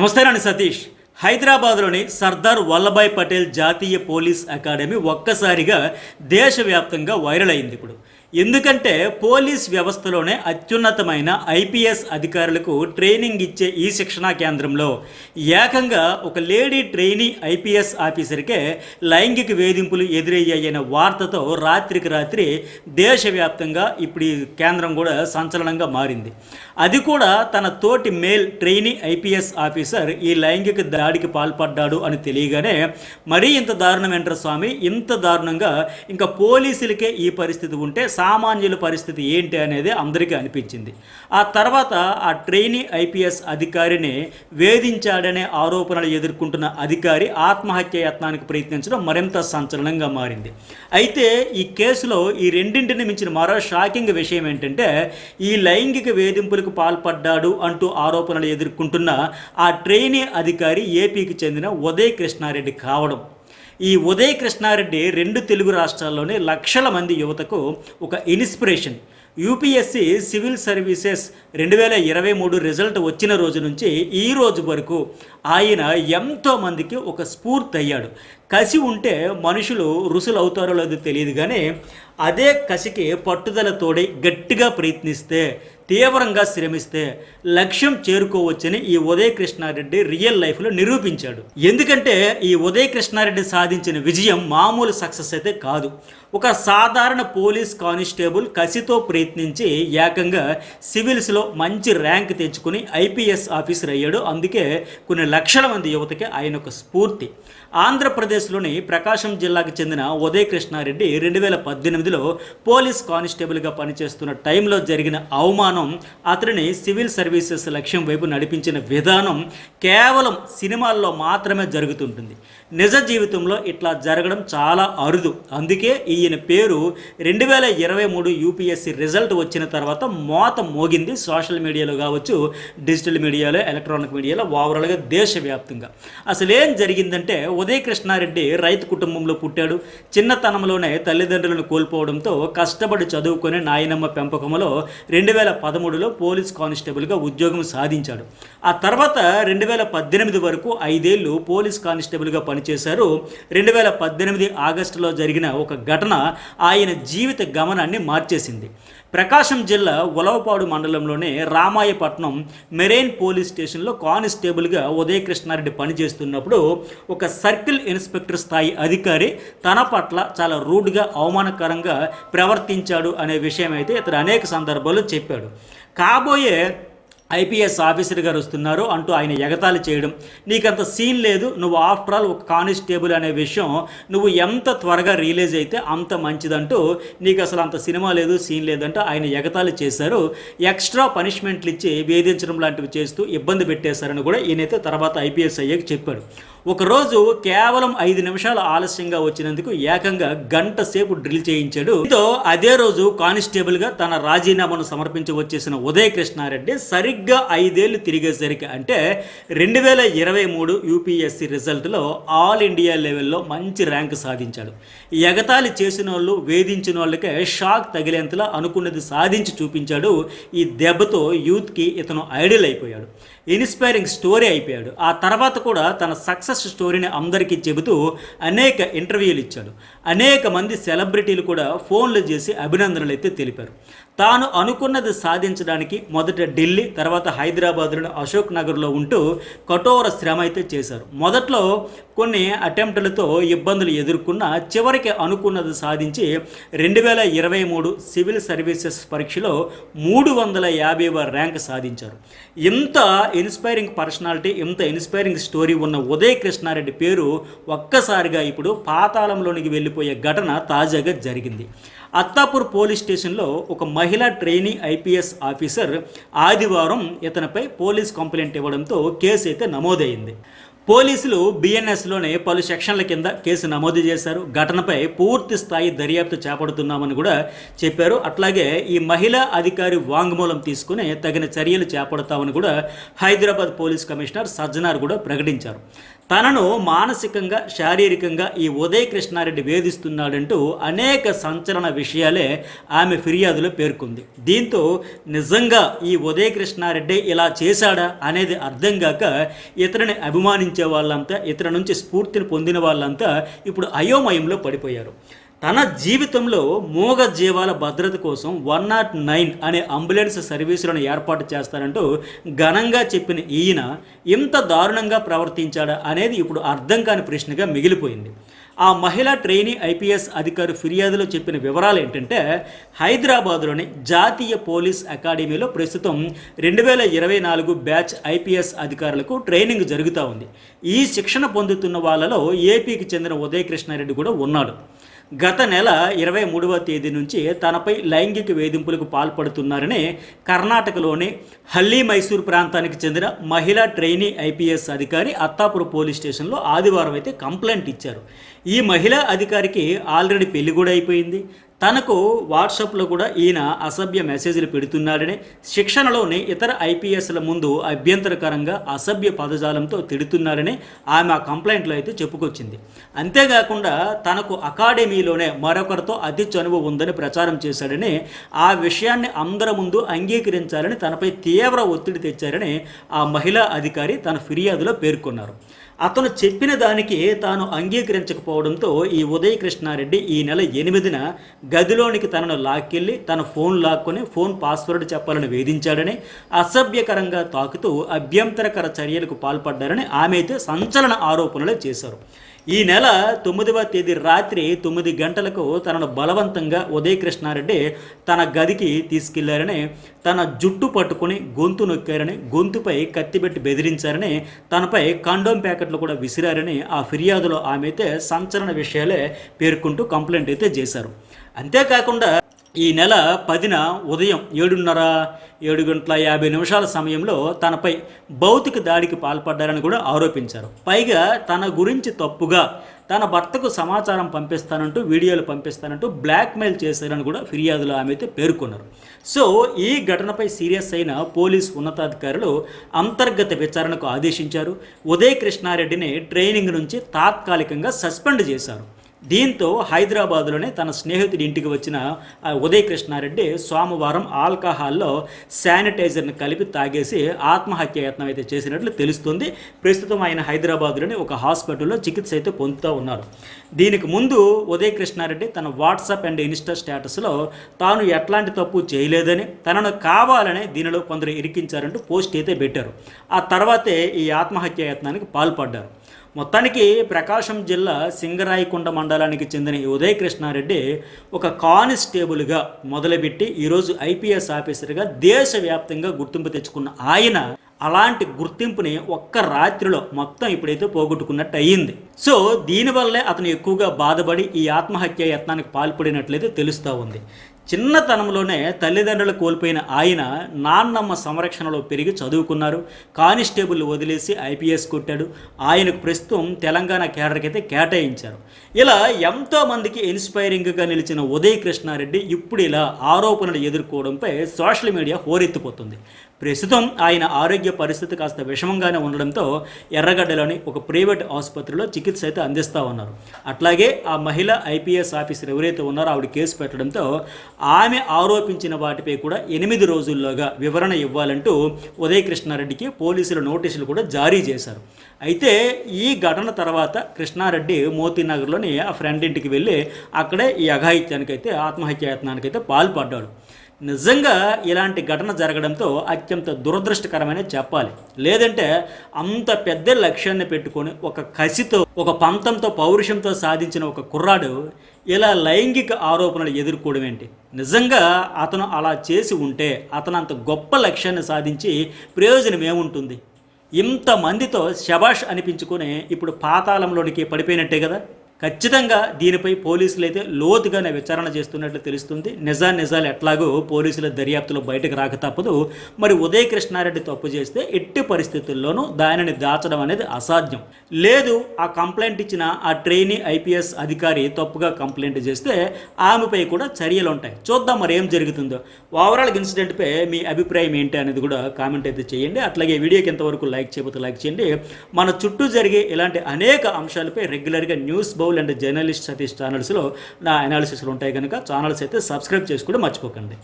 నమస్తే సతీష్. హైదరాబాద్లోని సర్దార్ వల్లభాయ్ పటేల్ జాతీయ పోలీస్ అకాడమీ ఒక్కసారిగా దేశవ్యాప్తంగా వైరల్ అయింది. ఇప్పుడు ఎందుకంటే పోలీస్ వ్యవస్థలోనే అత్యున్నతమైన ఐపీఎస్ అధికారులకు ట్రైనింగ్ ఇచ్చే ఈ శిక్షణా కేంద్రంలో ఏకంగా ఒక లేడీ ట్రైనీ ఐపీఎస్ ఆఫీసర్కే లైంగిక వేధింపులు ఎదురయ్యాయనే వార్తతో రాత్రికి రాత్రి దేశవ్యాప్తంగా ఇప్పుడు ఈ కేంద్రం కూడా సంచలనంగా మారింది. అది కూడా తన తోటి మేల్ ట్రైనీ ఐపీఎస్ ఆఫీసర్ ఈ లైంగిక దాడికి పాల్పడ్డాడు అని తెలియగానే మరీ ఇంత దారుణం ఏంట్రా స్వామి, ఇంత దారుణంగా ఇంకా పోలీసులకే ఈ పరిస్థితి ఉంటే సామాన్యుల పరిస్థితి ఏంటి అనేది అందరికీ అనిపించింది. ఆ తర్వాత ఆ ట్రైనీ ఐపీఎస్ అధికారిని వేధించాడనే ఆరోపణలు ఎదుర్కొంటున్న అధికారి ఆత్మహత్య యత్నానికి ప్రయత్నించడం మరింత సంచలనంగా మారింది. అయితే ఈ కేసులో ఈ రెండింటిని మించిన మరో షాకింగ్ విషయం ఏంటంటే ఈ లైంగిక వేధింపులకు పాల్పడ్డాడు అంటూ ఆరోపణలు ఎదుర్కొంటున్న ఆ ట్రైనీ అధికారి ఏపీకి చెందిన ఉదయ్ కృష్ణారెడ్డి కావడం. ఈ ఉదయ్ కృష్ణారెడ్డి రెండు తెలుగు రాష్ట్రాల్లోనే లక్షల మంది యువతకు ఒక inspiration. UPSC civil services 2023 result వచ్చిన రోజు నుంచి ఈ రోజు వరకు ఆయన ఎంతోమందికి ఒక స్ఫూర్తి అయ్యాడు. కసి ఉంటే మనుషులు రుసులు అవుతారో లేదో తెలియదు, కానీ అదే కసికి పట్టుదల తోడి గట్టిగా ప్రయత్నిస్తే, తీవ్రంగా శ్రమిస్తే లక్ష్యం చేరుకోవచ్చని ఈ ఉదయ్ కృష్ణారెడ్డి రియల్ లైఫ్లో నిరూపించాడు. ఎందుకంటే ఈ ఉదయ్ కృష్ణారెడ్డి సాధించిన విజయం మామూలు సక్సెస్ అయితే కాదు. ఒక సాధారణ పోలీస్ కానిస్టేబుల్ కసితో ప్రయత్నించి ఏకంగా సివిల్స్లో మంచి ర్యాంక్ తెచ్చుకుని ఐపీఎస్ ఆఫీసర్ అయ్యాడు. అందుకే కొన్ని లక్షల మంది యువతకి ఆయన ఒక స్ఫూర్తి. ఆంధ్రప్రదేశ్లోని ప్రకాశం జిల్లాకు చెందిన ఉదయ్ కృష్ణారెడ్డి 2018లో పోలీస్ కానిస్టేబుల్గా పనిచేస్తున్న టైంలో జరిగిన అవమానం అతడిని సివిల్ సర్వీసెస్ లక్ష్యం వైపు నడిపించిన విధానం కేవలం సినిమాల్లో మాత్రమే జరుగుతుంటుంది. నిజ జీవితంలో ఇట్లా జరగడం చాలా అరుదు. అందుకే ఈయన పేరు 2023 యూపీఎస్సీ రిజల్ట్ వచ్చిన తర్వాత మోత మోగింది. సోషల్ మీడియాలో కావచ్చు, డిజిటల్ మీడియాలో, ఎలక్ట్రానిక్ మీడియాలో, ఓవరాల్గా దేశవ్యాప్తంగా. అసలు ఏం జరిగిందంటే ఉదయ్ కృష్ణారెడ్డి రైతు కుటుంబంలో పుట్టాడు. చిన్నతనంలోనే తల్లిదండ్రులను కోల్పోవడంతో కష్టపడి చదువుకొని నాయనమ్మ పెంపకంలో 2013లో పోలీస్ కానిస్టేబుల్గా ఉద్యోగం సాధించాడు. ఆ తర్వాత 2018 వరకు 5 ఏళ్ళు పోలీస్ కానిస్టేబుల్గా పనిచేశారు. 2018 ఆగస్టులో జరిగిన ఒక ఘటన ఆయన జీవిత గమనాన్ని మార్చేసింది. ప్రకాశం జిల్లా ఉలవపాడు మండలంలోని రామాయపట్నం మెరైన్ పోలీస్ స్టేషన్లో కానిస్టేబుల్గా ఉదయ్ కృష్ణారెడ్డి పనిచేస్తున్నప్పుడు ఒక సర్కిల్ ఇన్స్పెక్టర్ స్థాయి అధికారి తన పట్ల చాలా రూడ్గా, అవమానకరంగా ప్రవర్తించాడు అనే విషయం అయితే ఇతడు అనేక సందర్భాల్లో చెప్పాడు. కాబోయే ఐపీఎస్ ఆఫీసర్ గారు వస్తున్నారు అంటూ ఆయన ఎగతాళి చేయడం, నీకంత సీన్ లేదు, నువ్వు ఆఫ్టర్ ఆల్ ఒక కానిస్టేబుల్ అనే విషయం నువ్వు ఎంత త్వరగా రిలీజ్ అయితే అంత మంచిదంటూ, నీకు అసలు అంత సినిమా లేదు, సీన్ లేదంటూ ఆయన ఎగతాళి చేశారు. ఎక్స్ట్రా పనిష్మెంట్లు ఇచ్చి వేధించడం లాంటివి చేస్తూ ఇబ్బంది పెట్టేశారని కూడా ఈయనైతే తర్వాత ఐపీఎస్ అయ్యాక చెప్పాడు. ఒకరోజు కేవలం 5 నిమిషాలు ఆలస్యంగా వచ్చినందుకు ఏకంగా గంట సేపు డ్రిల్ చేయించాడు. దీంతో అదే రోజు కానిస్టేబుల్గా తన రాజీనామాను సమర్పించి వచ్చేసిన ఉదయ్ కృష్ణారెడ్డి సరిగ్గా 5 ఏళ్ళు తిరిగేసరికి, అంటే 2023 యూపీఎస్సీ రిజల్ట్లో ఆల్ ఇండియా లెవెల్లో మంచి ర్యాంక్ సాధించాడు. ఎగతాళి చేసిన వాళ్ళు, వేధించిన వాళ్ళకే షాక్ తగిలేంతలా అనుకున్నది సాధించి చూపించాడు. ఈ దెబ్బతో యూత్కి ఇతను ఐడియల్ అయిపోయాడు, ఇన్స్పైరింగ్ స్టోరీ అయిపోయాడు. ఆ తర్వాత కూడా తన సక్సెస్ స్టోరీని అందరికీ చెబుతూ అనేక ఇంటర్వ్యూలు ఇచ్చాడు. అనేక మంది సెలబ్రిటీలు కూడా ఫోన్లు చేసి అభినందనలు అయితే తెలిపారు. తాను అనుకున్నది సాధించడానికి మొదట ఢిల్లీ, తర్వాత హైదరాబాద్లోని అశోక్ నగర్లో ఉంటూ కఠోర శ్రమ అయితే చేశారు. మొదట్లో కొన్ని అటెంప్టులతో ఇబ్బందులు ఎదుర్కొన్న చివరికి అనుకున్నది సాధించి 2023 సివిల్ సర్వీసెస్ పరీక్షలో 350వ ర్యాంక్ సాధించారు. ఇంత ఇన్స్పైరింగ్ పర్సనాలిటీ, ఇంత ఇన్స్పైరింగ్ స్టోరీ ఉన్న ఉదయ్ కృష్ణారెడ్డి పేరు ఒక్కసారిగా ఇప్పుడు పాతాళంలోనికి వెళ్ళిపోయే ఘటన తాజాగా జరిగింది. అత్తాపూర్ పోలీస్ స్టేషన్లో ఒక మహిళా ట్రైనీ ఐపీఎస్ ఆఫీసర్ ఆదివారం ఇతనిపై పోలీస్ కంప్లైంట్ ఇవ్వడంతో కేసు అయితే నమోదైంది. పోలీసులు బిఎన్ఎస్లోనే పలు సెక్షన్ల కింద కేసు నమోదు చేశారు. ఘటనపై పూర్తి స్థాయి దర్యాప్తు చేపడుతున్నామని కూడా చెప్పారు. అట్లాగే ఈ మహిళా అధికారి వాంగ్మూలం తీసుకుని తగిన చర్యలు చేపడతామని కూడా హైదరాబాద్ పోలీస్ కమిషనర్ సజ్జనార్ కూడా ప్రకటించారు. తనను మానసికంగా శారీరకంగా ఈ ఉదయ్ కృష్ణారెడ్డి వేధిస్తున్నాడంటూ అనేక సంచలన విషయాలే ఆమె ఫిర్యాదులో పేర్కొంది. దీంతో నిజంగా ఈ ఉదయ్ కృష్ణారెడ్డి ఇలా చేశాడా అనేది అర్థం కాక ఇతరుని అభిమానించే వాళ్ళంతా, ఇతని నుంచి స్ఫూర్తిని పొందిన వాళ్ళంతా ఇప్పుడు అయోమయంలో పడిపోయారు. తన జీవితంలో మూగ జీవాల భద్రత కోసం 109 అనే అంబులెన్స్ సర్వీసులను ఏర్పాటు చేస్తానంటూ ఘనంగా చెప్పిన ఈయన ఇంత దారుణంగా ప్రవర్తించాడా అనేది ఇప్పుడు అర్థం కాని ప్రశ్నగా మిగిలిపోయింది. ఆ మహిళా ట్రైనీ ఐపీఎస్ అధికారి ఫిర్యాదులో చెప్పిన వివరాలు ఏంటంటే, హైదరాబాద్లోని జాతీయ పోలీస్ అకాడమీలో ప్రస్తుతం 2024 బ్యాచ్ ఐపీఎస్ అధికారులకు ట్రైనింగ్ జరుగుతూ ఉంది. ఈ శిక్షణ పొందుతున్న వాళ్ళలో ఏపీకి చెందిన ఉదయ్ కృష్ణారెడ్డి కూడా ఉన్నాడు. గత నెల 23వ తేదీ నుంచి తనపై లైంగిక వేధింపులకు పాల్పడుతున్నారని కర్ణాటకలోని హల్లీ మైసూర్ ప్రాంతానికి చెందిన మహిళా ట్రైనీ ఐపీఎస్ అధికారి అత్తాపూర్ పోలీస్ స్టేషన్లో ఆదివారం అయితే కంప్లైంట్ ఇచ్చారు. ఈ మహిళా అధికారికి ఆల్రెడీ పెళ్లి కూడా అయిపోయింది. తనకు వాట్సాప్లో కూడా ఈయన అసభ్య మెసేజ్లు పెడుతున్నాడని, శిక్షణలోని ఇతర ఐపీఎస్ల ముందు అభ్యంతరకరంగా అసభ్య పదజాలంతో తిడుతున్నారని ఆమె ఆ కంప్లైంట్లో అయితే చెప్పుకొచ్చింది. అంతేకాకుండా తనకు అకాడమీలోనే మరొకరితో అతి చనువు ఉందని ప్రచారం చేశాడని, ఆ విషయాన్ని అందరి ముందు అంగీకరించాలని తనపై తీవ్ర ఒత్తిడి తెచ్చారని ఆ మహిళా అధికారి తన ఫిర్యాదులో పేర్కొన్నారు. అతను చెప్పిన దానికి తాను అంగీకరించకపోవడంతో ఈ ఉదయ్ కృష్ణారెడ్డి ఈ నెల 8న గదిలోనికి తనను లాక్కెళ్ళి తన ఫోన్ లాక్కొని ఫోన్ పాస్వర్డ్ చెప్పాలని వేధించాడని, అసభ్యకరంగా తాకుతూ అభ్యంతరకర చర్యలకు పాల్పడ్డారని ఆమె అయితే సంచలన ఆరోపణలు చేశారు. ఈ నెల 9వ తేదీ రాత్రి 9 గంటలకు తనను బలవంతంగా ఉదయ్ కృష్ణారెడ్డి తన గదికి తీసుకెళ్లారని, తన జుట్టు పట్టుకుని గొంతు నొక్కారని, గొంతుపై కత్తిపెట్టి బెదిరించారని, తనపై కండోమ్ ప్యాకెట్లు కూడా విసిరారని ఆ ఫిర్యాదులో ఆమె అయితే సంచలన విషయాలే పేర్కొంటూ కంప్లైంట్ అయితే చేశారు. అంతేకాకుండా ఈ నెల 10న ఉదయం 7:50 సమయంలో తనపై భౌతిక దాడికి పాల్పడ్డారని కూడా ఆరోపించారు. పైగా తన గురించి తప్పుగా తన భర్తకు సమాచారం పంపిస్తానంటూ, వీడియోలు పంపిస్తానంటూ బ్లాక్మెయిల్ చేశారని కూడా ఫిర్యాదులో ఆమె అయితే పేర్కొన్నారు. సో ఈ ఘటనపై సీరియస్ అయిన పోలీస్ ఉన్నతాధికారులు అంతర్గత విచారణకు ఆదేశించారు. ఉదయ్ కృష్ణారెడ్డిని ట్రైనింగ్ నుంచి తాత్కాలికంగా సస్పెండ్ చేశారు. దీంతో హైదరాబాద్లోనే తన స్నేహితుడి ఇంటికి వచ్చిన ఉదయ్ కృష్ణారెడ్డి సోమవారం ఆల్కహాల్లో శానిటైజర్ని కలిపి తాగేసి ఆత్మహత్య యత్నం అయితే చేసినట్లు తెలుస్తుంది. ప్రస్తుతం ఆయన హైదరాబాద్లోని ఒక హాస్పిటల్లో చికిత్స అయితే పొందుతూ ఉన్నారు. దీనికి ముందు ఉదయ్ కృష్ణారెడ్డి తన వాట్సాప్ అండ్ ఇన్స్టా స్టేటస్లో తాను ఎట్లాంటి తప్పు చేయలేదని, తనను కావాలని దీనిలో కొందరు ఇరికించారంటూ పోస్ట్ అయితే పెట్టారు. ఆ తర్వాతే ఈ ఆత్మహత్య యత్నానికి పాల్పడ్డారు. మొత్తానికి ప్రకాశం జిల్లా సింగరాయకొండ మండలానికి చెందిన ఈ ఉదయ్ కృష్ణారెడ్డి ఒక కానిస్టేబుల్గా మొదలుపెట్టి ఈరోజు ఐపీఎస్ ఆఫీసర్గా దేశవ్యాప్తంగా గుర్తింపు తెచ్చుకున్న ఆయన అలాంటి గుర్తింపుని ఒక్క రాత్రిలో మొత్తం ఇప్పుడైతే పోగొట్టుకున్నట్టు అయ్యింది. సో దీనివల్లే అతను ఎక్కువగా బాధపడి ఈ ఆత్మహత్య యత్నానికి పాల్పడినట్లయితే తెలుస్తూ ఉంది. చిన్నతనంలోనే తల్లిదండ్రులు కోల్పోయిన ఆయన నాన్నమ్మ సంరక్షణలో పెరిగి చదువుకున్నారు. కానిస్టేబుల్ వదిలేసి ఐపీఎస్ కొట్టాడు. ఆయనకు ప్రస్తుతం తెలంగాణ కేడర్కి అయితే కేటాయించారు. ఇలా ఎంతోమందికి ఇన్స్పైరింగ్గా నిలిచిన ఉదయ్ కృష్ణారెడ్డి ఇప్పుడు ఇలా ఆరోపణలు ఎదుర్కోవడంపై సోషల్ మీడియా హోరెత్తిపోతుంది. ప్రస్తుతం ఆయన ఆరోగ్య పరిస్థితి కాస్త విషమంగానే ఉండడంతో ఎర్రగడ్డలోని ఒక ప్రైవేట్ ఆసుపత్రిలో చికిత్స అయితే అందిస్తూ ఉన్నారు. అట్లాగే ఆ మహిళ ఐపీఎస్ ఆఫీసర్ ఎవరైతే ఉన్నారో ఆవిడ కేసు పెట్టడంతో ఆమె ఆరోపించిన వాటిపై కూడా 8 రోజుల్లోగా వివరణ ఇవ్వాలంటూ ఉదయ్ కృష్ణారెడ్డికి పోలీసులు నోటీసులు కూడా జారీ చేశారు. అయితే ఈ ఘటన తర్వాత కృష్ణారెడ్డి మోతీనగర్లోని ఆ ఫ్రెండ్ ఇంటికి వెళ్ళి అక్కడే ఈ అఘాయిత్యానికైతే ఆత్మహత్యాయత్నానికైతే పాల్పడ్డాడు. నిజంగా ఇలాంటి ఘటన జరగడంతో అత్యంత దురదృష్టకరమనే చెప్పాలి. లేదంటే అంత పెద్ద లక్ష్యాన్ని పెట్టుకొని ఒక కసితో, ఒక పంతంతో, పౌరుషంతో సాధించిన ఒక కుర్రాడు ఇలా లైంగిక ఆరోపణలు ఎదుర్కోవడం ఏంటి? నిజంగా అతను అలా చేసి ఉంటే అతను అంత గొప్ప లక్ష్యాన్ని సాధించి ప్రయోజనం ఏముంటుంది? ఇంతమందితో శబాష్ అనిపించుకొని ఇప్పుడు పాతాళంలోనికి పడిపోయినట్టే కదా. ఖచ్చితంగా దీనిపై పోలీసులు అయితే లోతుగానే విచారణ చేస్తున్నట్లు తెలుస్తుంది. నిజాలు ఎట్లాగో పోలీసుల దర్యాప్తులో బయటకు రాక తప్పదు. మరి ఉదయ్ కృష్ణారెడ్డి తప్పు చేస్తే ఎట్టి పరిస్థితుల్లోనూ దానిని దాచడం అనేది అసాధ్యం. లేదు, ఆ కంప్లైంట్ ఇచ్చిన ఆ ట్రైనీ ఐపీఎస్ అధికారి తప్పుగా కంప్లైంట్ చేస్తే ఆమెపై కూడా చర్యలు ఉంటాయి. చూద్దాం మరి ఏం జరుగుతుందో. ఓవరాల్ ఇన్సిడెంట్పై మీ అభిప్రాయం ఏంటి అనేది కూడా కామెంట్ అయితే చేయండి. అట్లాగే వీడియోకి ఎంతవరకు లైక్ చేయకపోతే లైక్ చేయండి. మన చుట్టూ జరిగే ఇలాంటి అనేక అంశాలపై రెగ్యులర్గా news bowl and journalist Satish ఛానల్స్లో నా అనాలిసిస్లు ఉంటాయి కనుక ఛానల్స్ అయితే సబ్స్క్రైబ్ చేసుకోవడం మర్చిపోకండి.